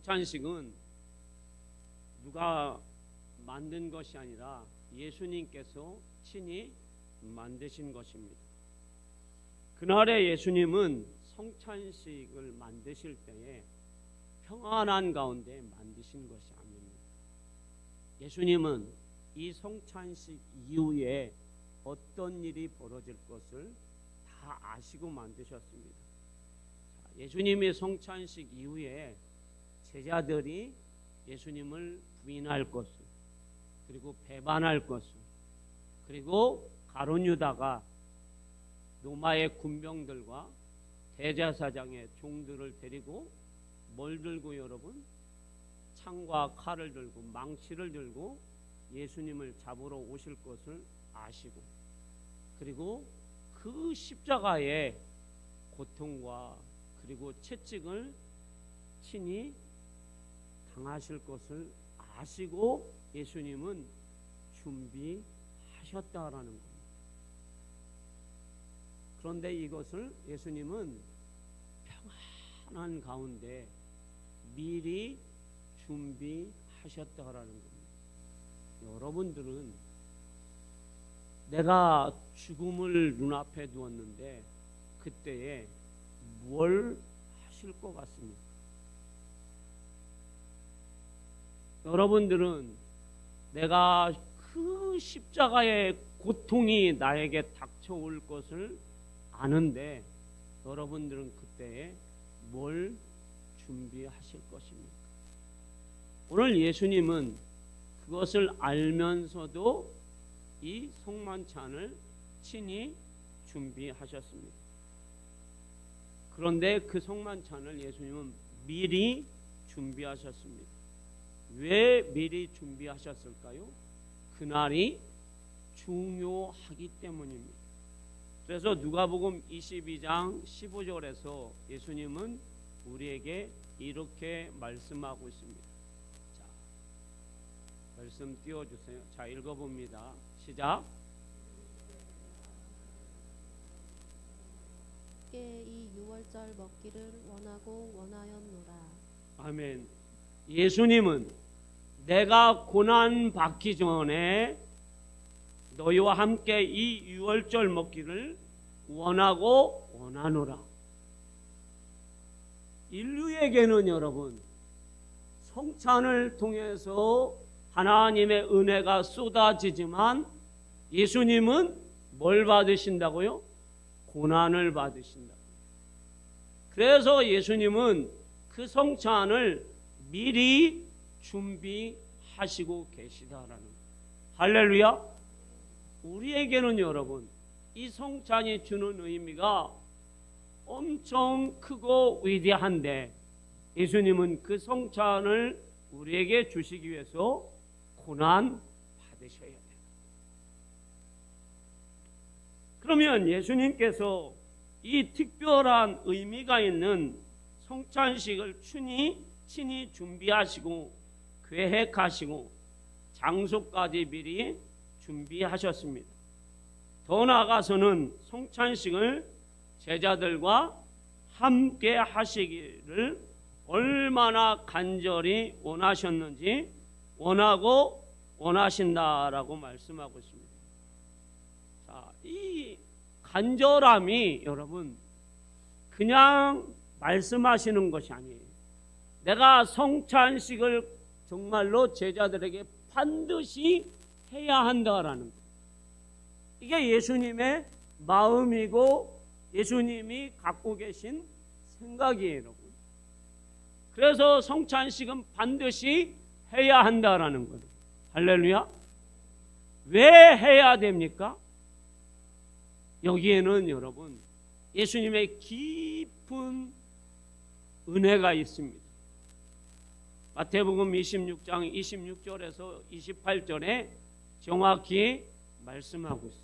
성찬식은 누가 만든 것이 아니라 예수님께서 친히 만드신 것입니다. 그날에 예수님은 성찬식을 만드실 때에 평안한 가운데 만드신 것이 아닙니다. 예수님은 이 성찬식 이후에 어떤 일이 벌어질 것을 다 아시고 만드셨습니다. 예수님의 성찬식 이후에 제자들이 예수님을 부인할 것을, 그리고 배반할 것을, 그리고 가룟 유다가 로마의 군병들과 대제사장의 종들을 데리고 뭘 들고 여러분? 창과 칼을 들고 망치를 들고 예수님을 잡으러 오실 것을 아시고, 그리고 그 십자가의 고통과 그리고 채찍을 친히 당하실 것을 아시고 예수님은 준비하셨다라는 겁니다. 그런데 이것을 예수님은 평안한 가운데 미리 준비하셨다라는 겁니다. 여러분들은 내가 죽음을 눈앞에 두었는데 그때에 뭘 하실 것 같습니까? 여러분들은 내가 그 십자가의 고통이 나에게 닥쳐올 것을 아는데 여러분들은 그때에 뭘 준비하실 것입니까? 오늘 예수님은 그것을 알면서도 이 성만찬을 친히 준비하셨습니다. 그런데 그 성만찬을 예수님은 미리 준비하셨습니다. 왜 미리 준비하셨을까요? 그날이 중요하기 때문입니다. 그래서 누가복음 22장 15절에서 예수님은 우리에게 이렇게 말씀하고 있습니다. 자, 말씀 띄워주세요. 자, 읽어봅니다. 시작. 이 유월절 먹기를 원하고 원하였노라. 아멘. 예수님은 내가 고난 받기 전에 너희와 함께 이 유월절 먹기를 원하고 원하노라. 인류에게는 여러분 성찬을 통해서 하나님의 은혜가 쏟아지지만 예수님은 뭘 받으신다고요? 고난을 받으신다. 그래서 예수님은 그 성찬을 미리 준비하시고 계시다라는 거예요. 할렐루야. 우리에게는 여러분 이 성찬이 주는 의미가 엄청 크고 위대한데 예수님은 그 성찬을 우리에게 주시기 위해서 고난 받으셔야 돼요. 그러면 예수님께서 이 특별한 의미가 있는 성찬식을 친히 준비하시고 계획하시고 장소까지 미리 준비하셨습니다. 더 나아가서는 성찬식을 제자들과 함께 하시기를 얼마나 간절히 원하셨는지 원하고 원하신다라고 말씀하고 있습니다. 자, 이 간절함이 여러분 그냥 말씀하시는 것이 아니에요. 내가 성찬식을 정말로 제자들에게 반드시 해야 한다라는 것. 이게 예수님의 마음이고 예수님이 갖고 계신 생각이에요, 여러분. 그래서 성찬식은 반드시 해야 한다라는 거예요. 할렐루야. 왜 해야 됩니까? 여기에는 여러분 예수님의 깊은 은혜가 있습니다. 마태복음 26장 26절에서 28절에 정확히 말씀하고 있어요.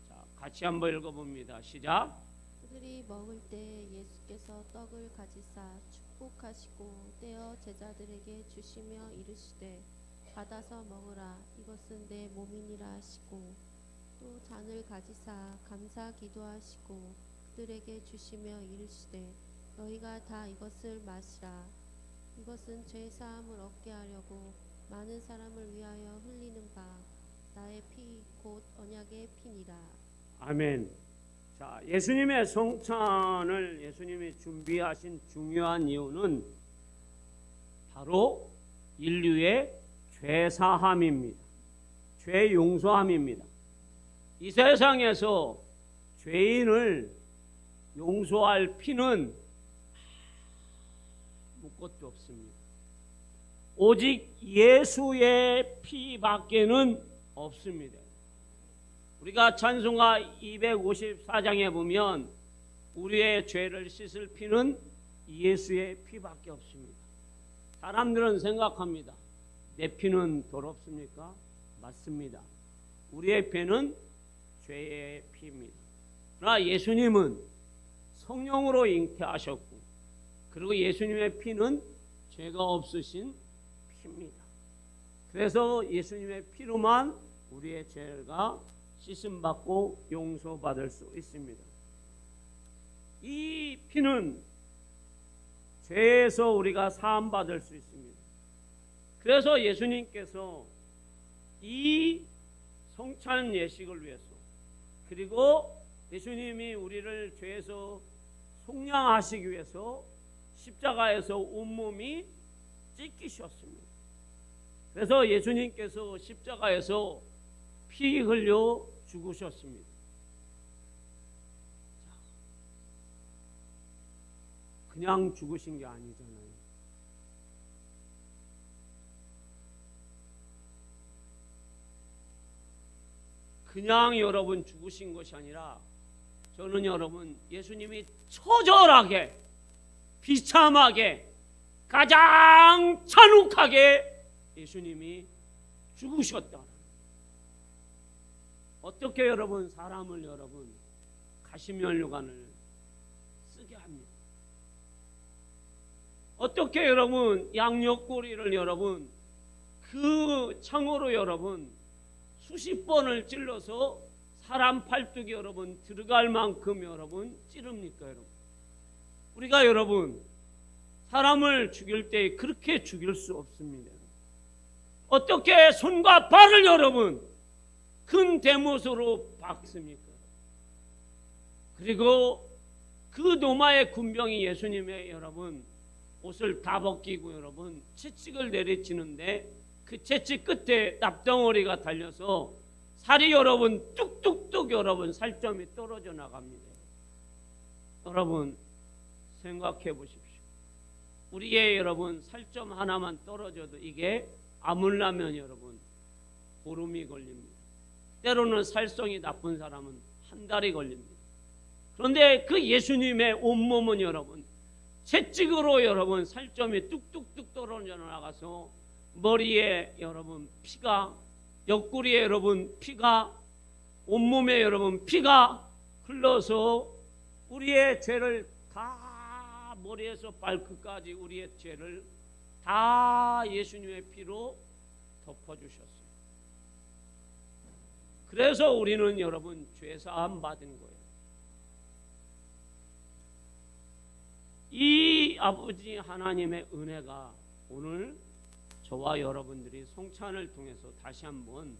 자, 같이 한번 읽어봅니다. 시작. 그들이 먹을 때 예수께서 떡을 가지사 축복하시고 떼어 제자들에게 주시며 이르시되 받아서 먹으라 이것은 내 몸이니라 하시고 또 잔을 가지사 감사 기도하시고 그들에게 주시며 이르시되 너희가 다 이것을 마시라 이것은 죄 사함을 얻게 하려고 많은 사람을 위하여 흘리는 바 나의 피 곧 언약의 피니라. 아멘. 자, 예수님의 성찬을 예수님이 준비하신 중요한 이유는 바로 인류의 죄 사함입니다. 죄 용서함입니다. 이 세상에서 죄인을 용서할 피는 아무것도 없습니다. 오직 예수의 피밖에는 없습니다. 우리가 찬송가 254장에 보면 우리의 죄를 씻을 피는 예수의 피밖에 없습니다. 사람들은 생각합니다. 내 피는 더럽습니까? 맞습니다. 우리의 피는 죄의 피입니다. 그러나 예수님은 성령으로 잉태하셨고 그리고 예수님의 피는 죄가 없으신 피입니다. 그래서 예수님의 피로만 우리의 죄가 씻음받고 용서받을 수 있습니다. 이 피는 죄에서 우리가 사함받을 수 있습니다. 그래서 예수님께서 이 성찬 예식을 위해서 그리고 예수님이 우리를 죄에서 속량하시기 위해서 십자가에서 온몸이 찢기셨습니다. 그래서 예수님께서 십자가에서 피 흘려 죽으셨습니다. 그냥 죽으신 게 아니잖아요. 그냥 여러분 죽으신 것이 아니라 저는 여러분 예수님이 처절하게 비참하게 가장 잔혹하게 예수님이 죽으셨다. 어떻게 여러분 사람을 여러분 가시면류관을 쓰게 합니다. 어떻게 여러분 양옆구리를 여러분 그 창으로 여러분 수십 번을 찔러서 사람 팔뚝이 여러분 들어갈 만큼 여러분 찌릅니까 여러분? 우리가 여러분 사람을 죽일 때 그렇게 죽일 수 없습니다. 어떻게 손과 발을 여러분 큰 대못으로 박습니까? 그리고 그 노마의 군병이 예수님의 여러분 옷을 다 벗기고 여러분 채찍을 내리치는데 그 채찍 끝에 납덩어리가 달려서 살이 여러분 뚝뚝뚝 여러분 살점이 떨어져 나갑니다. 여러분 생각해 보십시오. 우리의 여러분 살점 하나만 떨어져도 이게 아물라면 여러분 보름이 걸립니다. 때로는 살성이 나쁜 사람은 한 달이 걸립니다. 그런데 그 예수님의 온몸은 여러분 채찍으로 여러분 살점이 뚝뚝뚝 떨어져 나가서 머리에 여러분 피가 옆구리에 여러분 피가 온몸에 여러분 피가 흘러서 우리의 죄를 다 머리에서 발끝까지 우리의 죄를 다 예수님의 피로 덮어주셨어요. 그래서 우리는 여러분 죄사함 받은 거예요. 이 아버지 하나님의 은혜가 오늘 저와 여러분들이 성찬을 통해서 다시 한번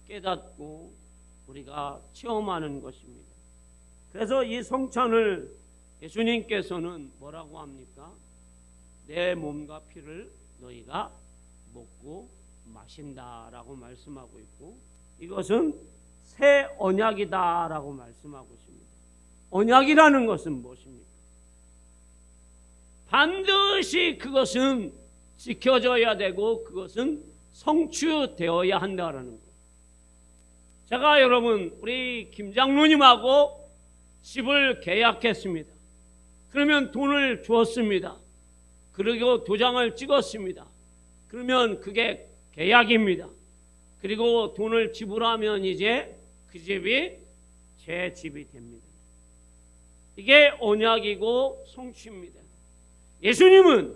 깨닫고 우리가 체험하는 것입니다. 그래서 이 성찬을 예수님께서는 뭐라고 합니까? 내 몸과 피를 너희가 먹고 마신다라고 말씀하고 있고 이것은 새 언약이다라고 말씀하고 있습니다. 언약이라는 것은 무엇입니까? 반드시 그것은 지켜져야 되고 그것은 성취되어야 한다라는 거예요. 제가 여러분 우리 김 장로님하고 집을 계약했습니다. 그러면 돈을 주었습니다. 그리고 도장을 찍었습니다. 그러면 그게 계약입니다. 그리고 돈을 지불하면 이제 그 집이 제 집이 됩니다. 이게 언약이고 성취입니다. 예수님은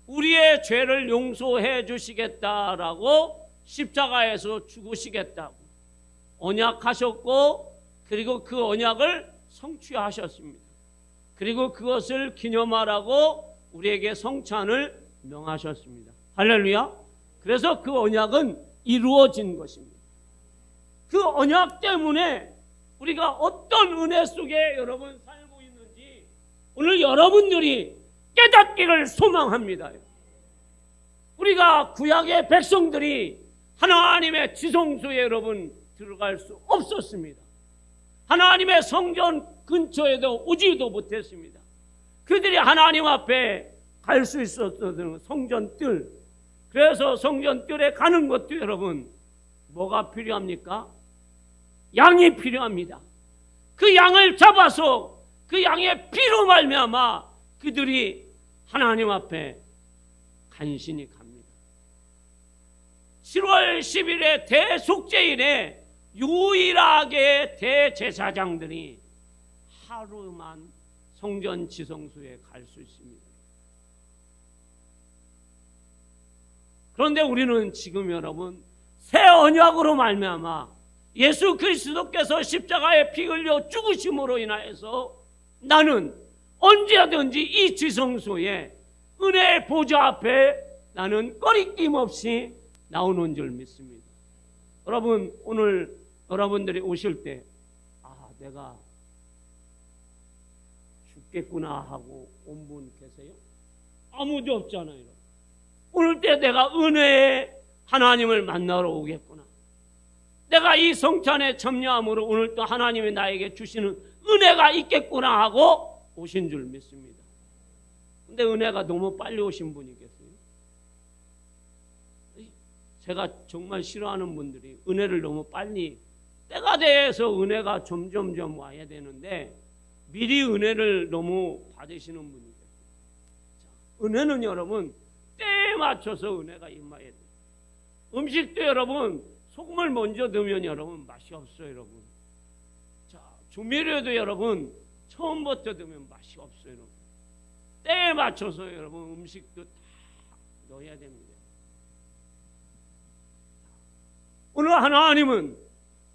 우리의 죄를 용서해 주시겠다라고 십자가에서 죽으시겠다고 언약하셨고 그리고 그 언약을 성취하셨습니다. 그리고 그것을 기념하라고 우리에게 성찬을 명하셨습니다. 할렐루야. 그래서 그 언약은 이루어진 것입니다. 그 언약 때문에 우리가 어떤 은혜 속에 여러분 살고 있는지 오늘 여러분들이 깨닫기를 소망합니다. 우리가 구약의 백성들이 하나님의 지성소에 여러분 들어갈 수 없었습니다. 하나님의 성전 근처에도 오지도 못했습니다. 그들이 하나님 앞에 갈 수 있었던 성전 뜰. 그래서 성전 뜰에 가는 것도 여러분 뭐가 필요합니까? 양이 필요합니다. 그 양을 잡아서 그 양의 피로 말미암아 그들이 하나님 앞에 간신히 갑니다. 7월 10일에 대속죄일에 유일하게 대제사장들이 하루만 성전 지성소에 갈 수 있습니다. 그런데 우리는 지금 여러분 새 언약으로 말미암아 예수 그리스도께서 십자가에 피 흘려 죽으심으로 인하여서 나는 언제든지 이 지성소에 은혜의 보좌 앞에 나는 꺼리낌 없이 나오는 줄 믿습니다. 여러분 오늘 여러분들이 오실 때 내가 죽겠구나 하고 온 분 계세요? 아무도 없잖아요. 오늘 때 내가 은혜의 하나님을 만나러 오겠구나. 내가 이 성찬에 참여함으로 오늘 또 하나님이 나에게 주시는 은혜가 있겠구나 하고 오신 줄 믿습니다. 근데 은혜가 너무 빨리 오신 분이 계세요. 제가 정말 싫어하는 분들이 은혜를 너무 빨리 때가 돼서 은혜가 점점점 와야 되는데 미리 은혜를 너무 받으시는 분이 계세요. 은혜는 여러분 때에 맞춰서 은혜가 임해야 돼요. 음식도 여러분 소금을 먼저 넣으면 여러분 맛이 없어요. 여러분 조미료도 여러분 처음부터 넣으면 맛이 없어요. 여러분 때에 맞춰서 여러분 음식도 다 넣어야 됩니다. 오늘 하나님은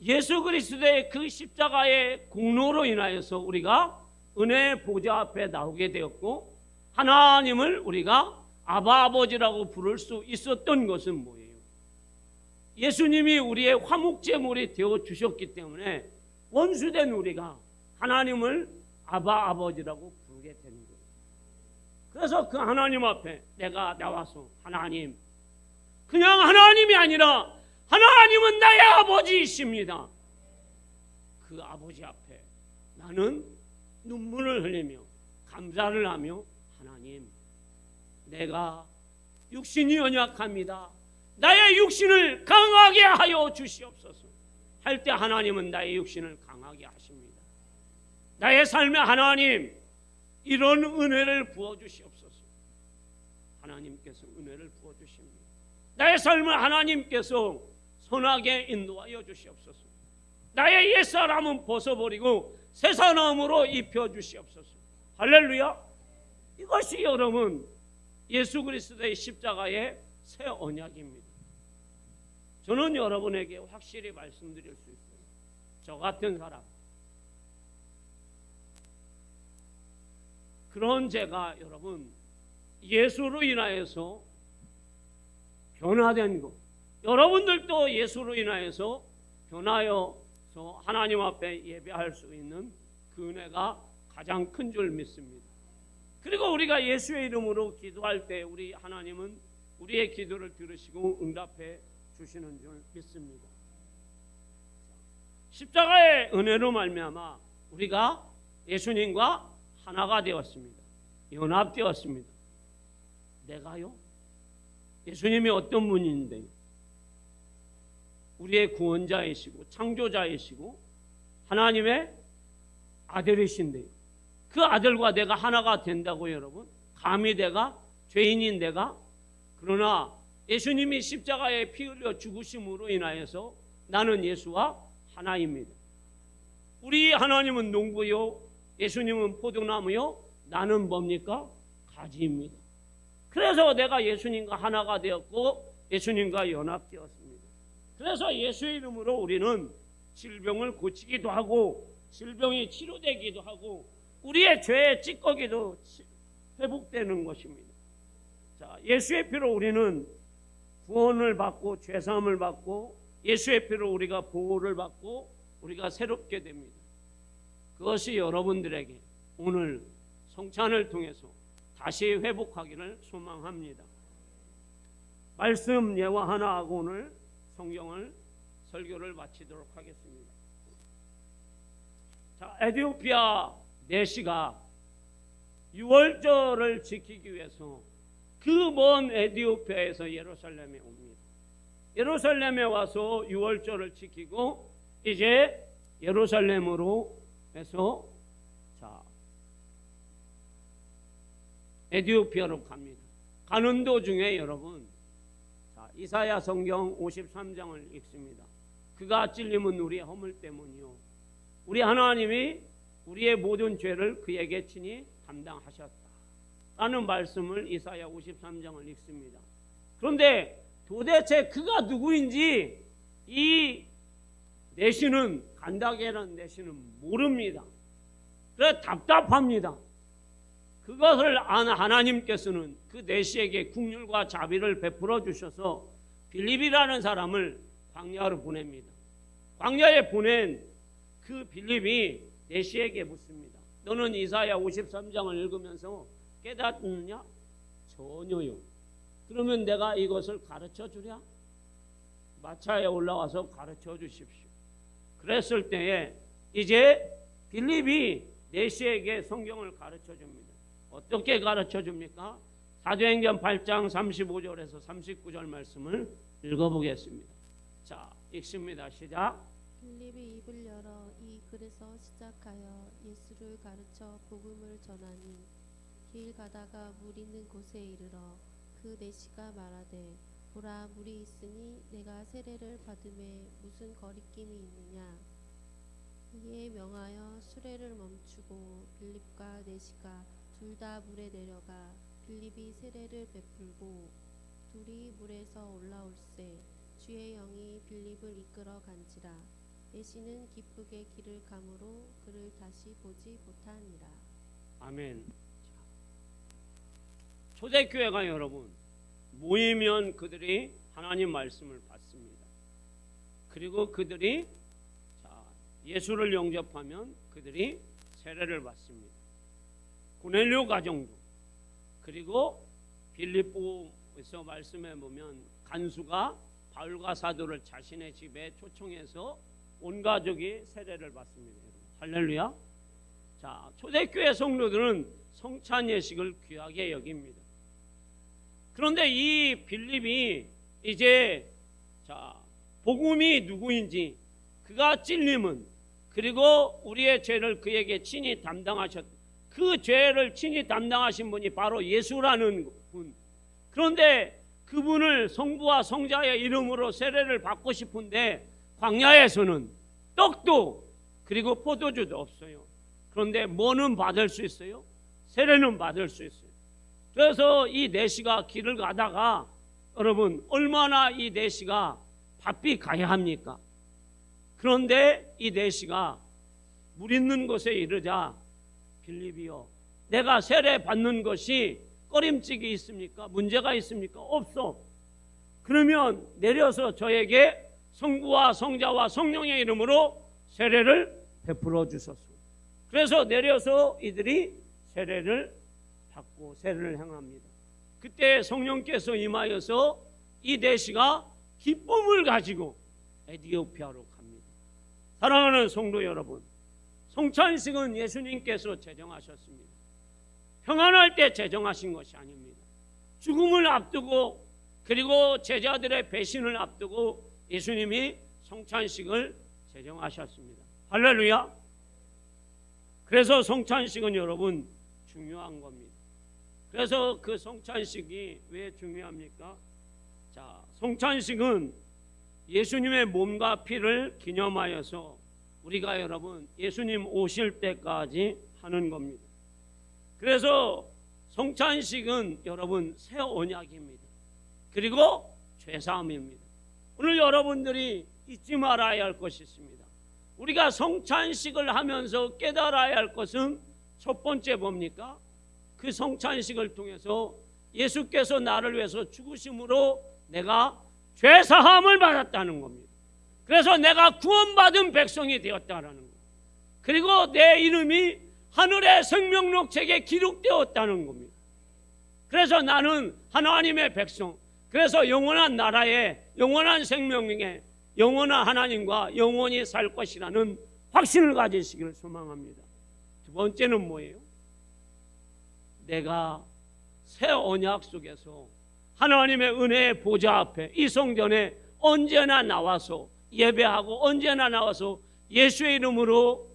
예수 그리스도의 그 십자가의 공로로 인하여서 우리가 은혜의 보좌 앞에 나오게 되었고 하나님을 우리가 아바 아버지라고 부를 수 있었던 것은 뭐예요? 예수님이 우리의 화목제물이 되어 주셨기 때문에 원수된 우리가 하나님을 아바 아버지라고 부르게 된 거예요. 그래서 그 하나님 앞에 내가 나와서 하나님, 그냥 하나님이 아니라 하나님은 나의 아버지이십니다. 그 아버지 앞에 나는 눈물을 흘리며 감사를 하며 하나님, 내가 육신이 연약합니다. 나의 육신을 강하게 하여 주시옵소서 할 때 하나님은 나의 육신을 강하게 하십니다. 나의 삶에 하나님 이런 은혜를 부어주시옵소서. 하나님께서 은혜를 부어주십니다. 나의 삶을 하나님께서 선하게 인도하여 주시옵소서. 나의 옛사람은 벗어버리고 새 사람으로 입혀주시옵소서. 할렐루야. 이것이 여러분 예수 그리스도의 십자가의 새 언약입니다. 저는 여러분에게 확실히 말씀드릴 수 있어요. 저 같은 사람, 그런 제가 여러분 예수로 인하여서 변화된 것, 여러분들도 예수로 인하여서 변하여서 하나님 앞에 예배할 수 있는 그 은혜가 가장 큰 줄 믿습니다. 그리고 우리가 예수의 이름으로 기도할 때 우리 하나님은 우리의 기도를 들으시고 응답해 주시는 줄 믿습니다. 십자가의 은혜로 말미암아 우리가 예수님과 하나가 되었습니다. 연합되었습니다. 내가요? 예수님이 어떤 분인데요? 우리의 구원자이시고 창조자이시고 하나님의 아들이신데요. 그 아들과 내가 하나가 된다고 여러분? 감히 내가 죄인인 내가? 그러나 예수님이 십자가에 피 흘려 죽으심으로 인하여서 나는 예수와 하나입니다. 우리 하나님은 농부요, 예수님은 포도나무요, 나는 뭡니까? 가지입니다. 그래서 내가 예수님과 하나가 되었고 예수님과 연합되었습니다. 그래서 예수의 이름으로 우리는 질병을 고치기도 하고 질병이 치료되기도 하고 우리의 죄의 찌꺼기도 회복되는 것입니다. 자, 예수의 피로 우리는 구원을 받고 죄사함을 받고 예수의 피로 우리가 보호를 받고 우리가 새롭게 됩니다. 그것이 여러분들에게 오늘 성찬을 통해서 다시 회복하기를 소망합니다. 말씀 예화 하나 하고 오늘 성경을 설교를 마치도록 하겠습니다. 자, 에티오피아 내시가 유월절을 지키기 위해서 그 먼 에티오피아에서 예루살렘에 옵니다. 예루살렘에 와서 유월절을 지키고 이제 예루살렘으로 해서 자, 에티오피아로 갑니다. 가는 도중에 여러분, 자, 이사야 성경 53장을 읽습니다. 그가 찔림은 우리의 허물 때문이요 우리 하나님이 우리의 모든 죄를 그에게 친히 담당하셨다 라는 말씀을 이사야 53장을 읽습니다. 그런데 도대체 그가 누구인지 이 내시는, 간다게라는 내시는 모릅니다. 그래서 답답합니다. 그것을 안 하나님께서는 그 내시에게 긍휼과 자비를 베풀어 주셔서 빌립이라는 사람을 광야로 보냅니다. 광야에 보낸 그 빌립이 내시에게 묻습니다. 너는 이사야 53장을 읽으면서 깨닫느냐? 전혀요. 그러면 내가 이것을 가르쳐 주랴? 마차에 올라와서 가르쳐 주십시오. 그랬을 때에 이제 빌립이 내시에게 성경을 가르쳐 줍니다. 어떻게 가르쳐 줍니까? 사도행전 8장 35절에서 39절 말씀을 읽어보겠습니다. 자, 읽습니다. 시작. 빌립이 입을 열어 이 글에서 시작하여 예수를 가르쳐 복음을 전하니 길 가다가 물 있는 곳에 이르러 그 내시가 말하되 보라 물이 있으니 내가 세례를 받음에 무슨 거리낌이 있느냐. 이에 명하여 수레를 멈추고 빌립과 내시가 둘 다 물에 내려가 빌립이 세례를 베풀고 둘이 물에서 올라올세 주의 영이 빌립을 이끌어 간지라. 내시는 기쁘게 길을 가므로 그를 다시 보지 못하니라. 아멘. 초대교회가 여러분 모이면 그들이 하나님 말씀을 받습니다. 그리고 그들이 예수를 영접하면 그들이 세례를 받습니다. 고넬료 가정도, 그리고 빌립보에서 말씀해 보면 간수가 바울과 사도를 자신의 집에 초청해서 온 가족이 세례를 받습니다. 할렐루야. 자, 초대교회 성도들은 성찬 예식을 귀하게 여깁니다. 그런데 이 빌립이 이제 자, 복음이 누구인지, 그가 찔림은, 그리고 우리의 죄를 그에게 친히 담당하셨다. 그 죄를 친히 담당하신 분이 바로 예수라는 분. 그런데 그분을 성부와 성자의 이름으로 세례를 받고 싶은데 광야에서는 떡도 그리고 포도주도 없어요. 그런데 뭐는 받을 수 있어요? 세례는 받을 수 있어요. 그래서 이 내시가 길을 가다가 여러분 얼마나 이 내시가 바삐 가야 합니까? 그런데 이 내시가 물 있는 곳에 이르자 빌립이요, 내가 세례 받는 것이 꺼림칙이 있습니까? 문제가 있습니까? 없어. 그러면 내려서 저에게 성부와 성자와 성령의 이름으로 세례를 베풀어 주소서. 그래서 내려서 이들이 세례를 받고 세례를 행합니다. 그때 성령께서 임하여서 이 내시가 기쁨을 가지고 에티오피아로 갑니다. 사랑하는 성도 여러분, 성찬식은 예수님께서 제정하셨습니다. 평안할 때 제정하신 것이 아닙니다. 죽음을 앞두고 그리고 제자들의 배신을 앞두고 예수님이 성찬식을 제정하셨습니다. 할렐루야. 그래서 성찬식은 여러분 중요한 겁니다. 그래서 그 성찬식이 왜 중요합니까? 자, 성찬식은 예수님의 몸과 피를 기념하여서 우리가 여러분 예수님 오실 때까지 하는 겁니다. 그래서 성찬식은 여러분 새 언약입니다. 그리고 죄사함입니다. 오늘 여러분들이 잊지 말아야 할 것이 있습니다. 우리가 성찬식을 하면서 깨달아야 할 것은 첫 번째 뭡니까? 그 성찬식을 통해서 예수께서 나를 위해서 죽으심으로 내가 죄사함을 받았다는 겁니다. 그래서 내가 구원받은 백성이 되었다는 겁니다. 그리고 내 이름이 하늘의 생명록 책에 기록되었다는 겁니다. 그래서 나는 하나님의 백성, 그래서 영원한 나라에, 영원한 생명에, 영원한 하나님과 영원히 살 것이라는 확신을 가지시기를 소망합니다. 두 번째는 뭐예요? 내가 새 언약 속에서 하나님의 은혜의 보좌 앞에 이 성전에 언제나 나와서 예배하고 언제나 나와서 예수의 이름으로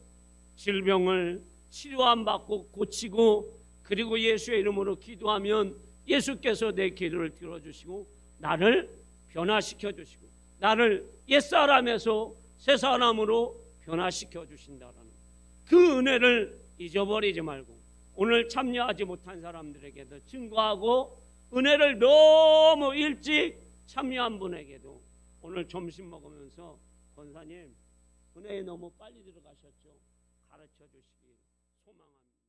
질병을 치료함 받고 고치고, 그리고 예수의 이름으로 기도하면 예수께서 내 기도를 들어주시고 나를 변화시켜 주시고 나를 옛사람에서 새사람으로 변화시켜 주신다라는 그 은혜를 잊어버리지 말고 오늘 참여하지 못한 사람들에게도 증거하고, 은혜를 너무 일찍 참여한 분에게도 오늘 점심 먹으면서 권사님 은혜에 너무 빨리 들어가셨죠? 가르쳐 주시길 소망합니다.